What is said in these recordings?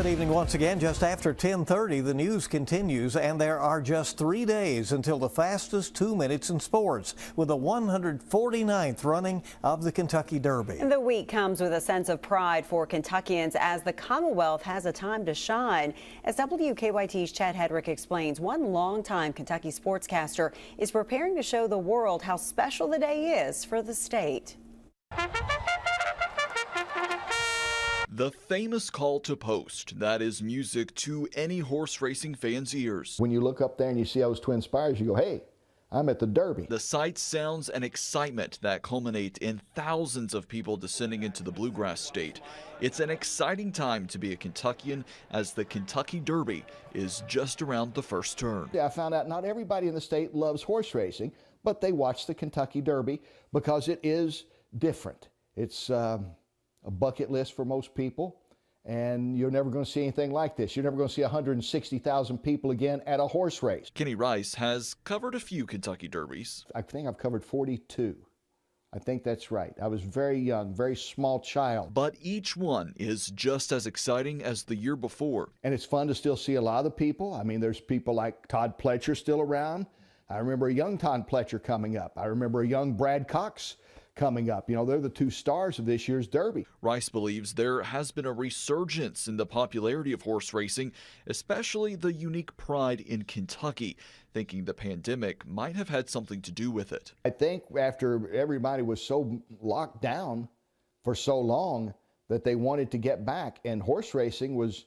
Good evening once again. Just after 10:30, the news continues, and there are just 3 days until the fastest 2 minutes in sports with the 149th running of the Kentucky Derby. The week comes with a sense of pride for Kentuckians as the Commonwealth has a time to shine. As WKYT's Chad Hedrick explains, one longtime Kentucky sportscaster is preparing to show the world how special the day is for the state. The famous call to post, that is music to any horse racing fan's ears. When you look up there and you see those twin spires, you go, hey, I'm at the Derby. The sights, sounds, and excitement that culminate in thousands of people descending into the bluegrass state. It's an exciting time to be a Kentuckian as the Kentucky Derby is just around the first turn. I found out not everybody in the state loves horse racing, but they watch the Kentucky Derby because it is different. It's a bucket list for most people, and you're never going to see anything like this. You're never going to see 160,000 people again at a horse race. Kenny Rice has covered a few Kentucky Derbies. I think I've covered 42. I think that's right. I was very young, very small child. But each one is just as exciting as the year before. And it's fun to still see a lot of the people. I mean, there's people like Todd Pletcher still around. I remember a young Todd Pletcher coming up. I remember a young Brad Cox coming up. You know, they're the two stars of this year's Derby. Rice believes there has been a resurgence in the popularity of horse racing, especially the unique pride in Kentucky, thinking the pandemic might have had something to do with it. I think after everybody was so locked down for so long that they wanted to get back, and horse racing was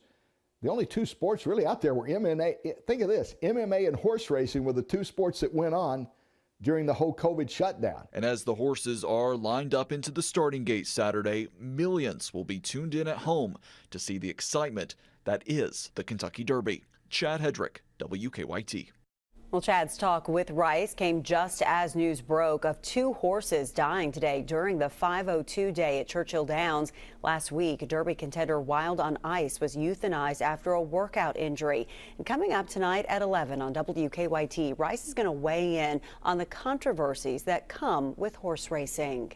the only two sports really out there were MMA. Think of this, MMA and horse racing were the two sports that went on during the whole COVID shutdown. And as the horses are lined up into the starting gate Saturday, millions will be tuned in at home to see the excitement that is the Kentucky Derby. Chad Hedrick, WKYT. Well, Chad's talk with Rice came just as news broke of 2 horses dying today during the 502 day at Churchill Downs. Last week, Derby contender Wild on Ice was euthanized after a workout injury. And coming up tonight at 11 on WKYT, Rice is going to weigh in on the controversies that come with horse racing.